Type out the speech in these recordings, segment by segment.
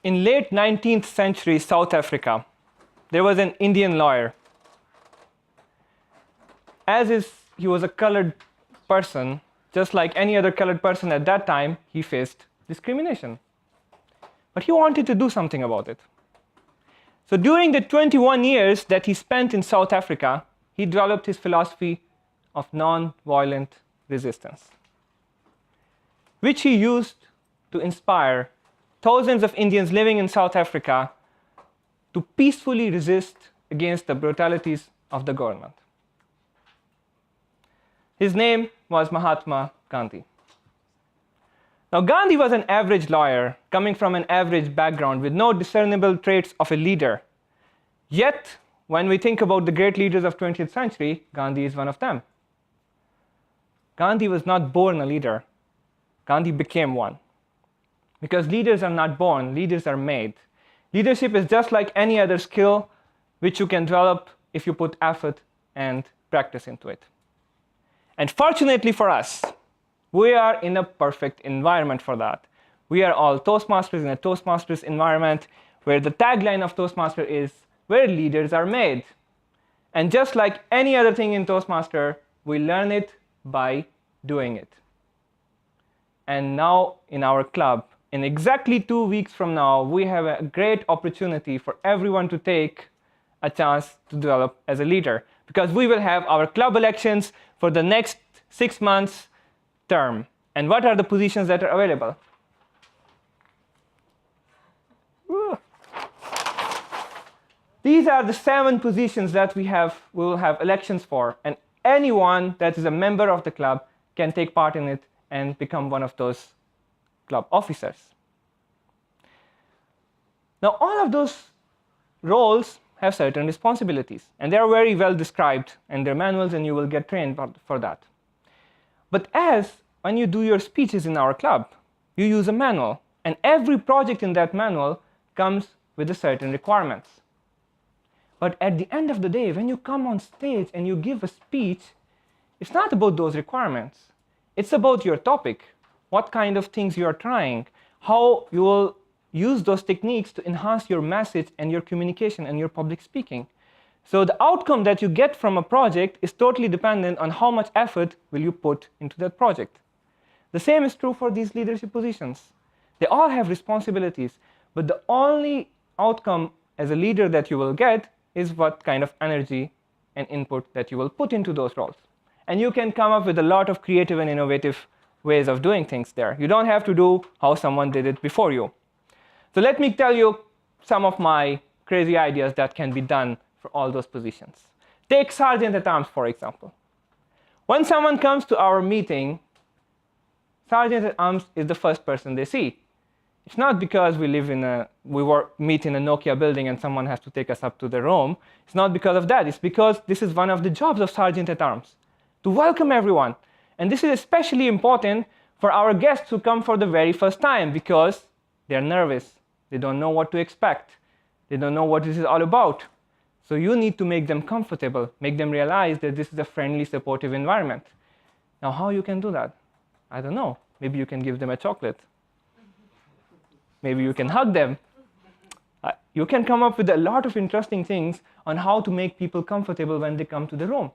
In late 19th century South Africa, there was an Indian lawyer. He was a colored person, just like any other colored person at that time, he faced discrimination. But he wanted to do something about it. So during the 21 years that he spent in South Africa, he developed his philosophy of non-violent resistance, which he used to inspire thousands of Indians living in South Africa to peacefully resist against the brutalities of the government. His name was Mahatma Gandhi. Now, Gandhi was an average lawyer coming from an average background with no discernible traits of a leader. Yet, when we think about the great leaders of 20th century, Gandhi is one of them. Gandhi was not born a leader. Gandhi became one. Because leaders are not born, leaders are made. Leadership is just like any other skill which you can develop if you put effort and practice into it. And fortunately for us, we are in a perfect environment for that. We are all Toastmasters in a Toastmasters environment where the tagline of Toastmaster is, where leaders are made. And just like any other thing in Toastmaster, we learn it by doing it. And now in our club, in exactly 2 weeks from now, we have a great opportunity for everyone to take a chance to develop as a leader. Because we will have our club elections for the next 6 months term. And what are the positions that are available? These are the 7 positions that we will have elections for. And anyone that is a member of the club can take part in it and become one of those club officers. Now, all of those roles have certain responsibilities, and they are very well described in their manuals, and you will get trained for that. But when you do your speeches in our club, you use a manual, and every project in that manual comes with a certain requirements. But at the end of the day, when you come on stage and you give a speech, it's not about those requirements. It's about your topic, what kind of things you are trying, how you will use those techniques to enhance your message and your communication and your public speaking. So the outcome that you get from a project is totally dependent on how much effort will you put into that project. The same is true for these leadership positions. They all have responsibilities, but the only outcome as a leader that you will get is what kind of energy and input that you will put into those roles. And you can come up with a lot of creative and innovative ways of doing things there. You don't have to do how someone did it before you. So let me tell you some of my crazy ideas that can be done for all those positions. Take Sergeant at Arms, for example. When someone comes to our meeting, Sergeant at Arms is the first person they see. It's not because we meet in a Nokia building and someone has to take us up to the room. It's not because of that. It's because this is one of the jobs of Sergeant at Arms, to welcome everyone. And this is especially important for our guests who come for the very first time because they're nervous. They don't know what to expect. They don't know what this is all about. So you need to make them comfortable, make them realize that this is a friendly, supportive environment. Now, how you can do that? I don't know. Maybe you can give them a chocolate. Maybe you can hug them. You can come up with a lot of interesting things on how to make people comfortable when they come to the room.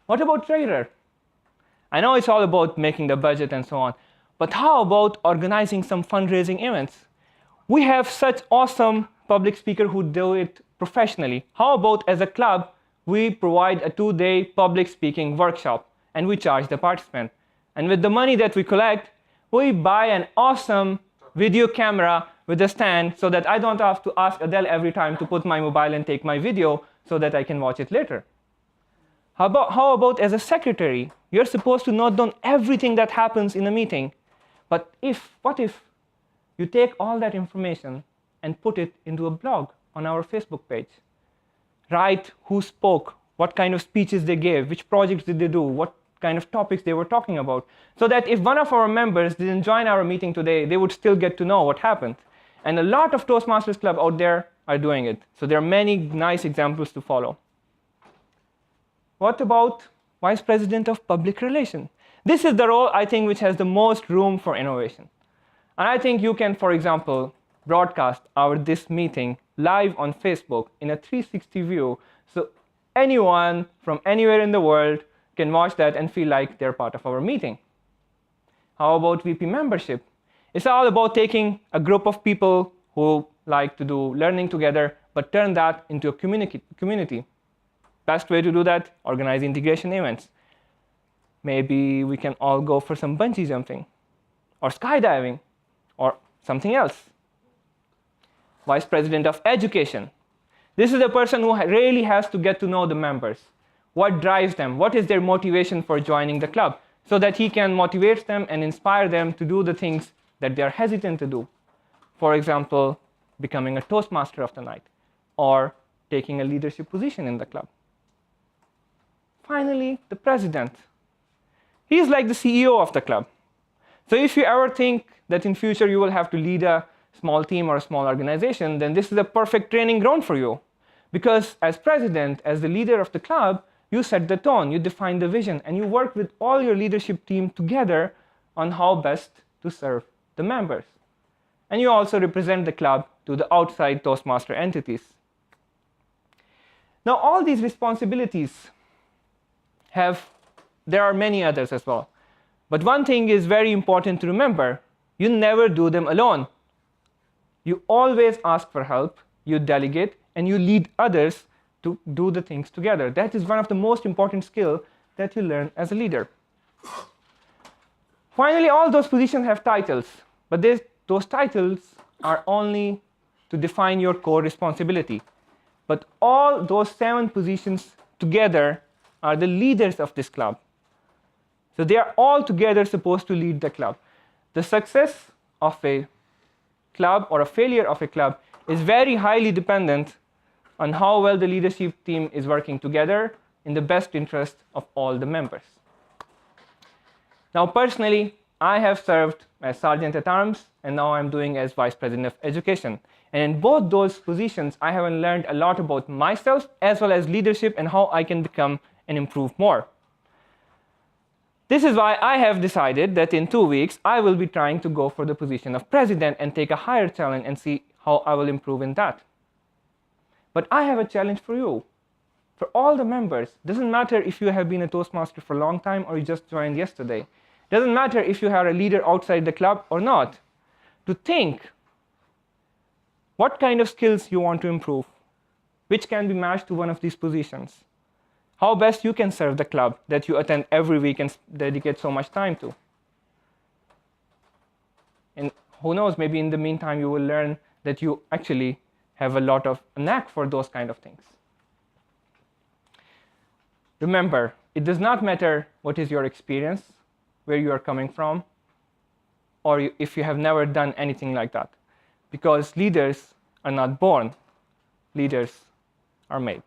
What about treasurer? I know it's all about making the budget and so on, but how about organizing some fundraising events? We have such awesome public speakers who do it professionally. How about as a club, we provide a 2-day public speaking workshop and we charge the participant. And with the money that we collect, we buy an awesome video camera with a stand so that I don't have to ask Adele every time to put my mobile and take my video so that I can watch it later. How about as a secretary? You're supposed to note down everything that happens in a meeting. But what if you take all that information and put it into a blog on our Facebook page? Write who spoke, what kind of speeches they gave, which projects did they do, what kind of topics they were talking about, so that if one of our members didn't join our meeting today, they would still get to know what happened. And a lot of Toastmasters Club out there are doing it. So there are many nice examples to follow. What about Vice President of Public Relations? This is the role, I think, which has the most room for innovation. And I think you can, for example, broadcast this meeting live on Facebook in a 360 view, so anyone from anywhere in the world can watch that and feel like they're part of our meeting. How about VP membership? It's all about taking a group of people who like to do learning together, but turn that into a community. Best way to do that, organize integration events. Maybe we can all go for some bungee jumping, or skydiving, or something else. Vice President of Education. This is the person who really has to get to know the members. What drives them? What is their motivation for joining the club? So that he can motivate them and inspire them to do the things that they are hesitant to do. For example, becoming a Toastmaster of the night, or taking a leadership position in the club. Finally, the president. He is like the CEO of the club. So if you ever think that in future you will have to lead a small team or a small organization, then this is a perfect training ground for you. Because as president, as the leader of the club, you set the tone, you define the vision, and you work with all your leadership team together on how best to serve the members. And you also represent the club to the outside Toastmaster entities. Now, all these responsibilities there are many others as well. But one thing is very important to remember: you never do them alone. You always ask for help, you delegate, and you lead others to do the things together. That is one of the most important skills that you learn as a leader. Finally, all those positions have titles, but those titles are only to define your core responsibility. But all those 7 positions together are the leaders of this club. So they are all together supposed to lead the club. The success of a club or a failure of a club is very highly dependent on how well the leadership team is working together in the best interest of all the members. Now, personally, I have served as Sergeant at Arms, and now I'm doing as Vice President of Education. And in both those positions, I have learned a lot about myself as well as leadership and how I can become and improve more. This is why I have decided that in 2 weeks, I will be trying to go for the position of president and take a higher challenge and see how I will improve in that. But I have a challenge for you. For all the members, doesn't matter if you have been a Toastmaster for a long time or you just joined yesterday. Doesn't matter if you are a leader outside the club or not. To think what kind of skills you want to improve, which can be matched to one of these positions. How best you can serve the club that you attend every week and dedicate so much time to. And who knows, maybe in the meantime you will learn that you actually have a lot of knack for those kind of things. Remember, it does not matter what is your experience, where you are coming from, or if you have never done anything like that. Because leaders are not born, leaders are made.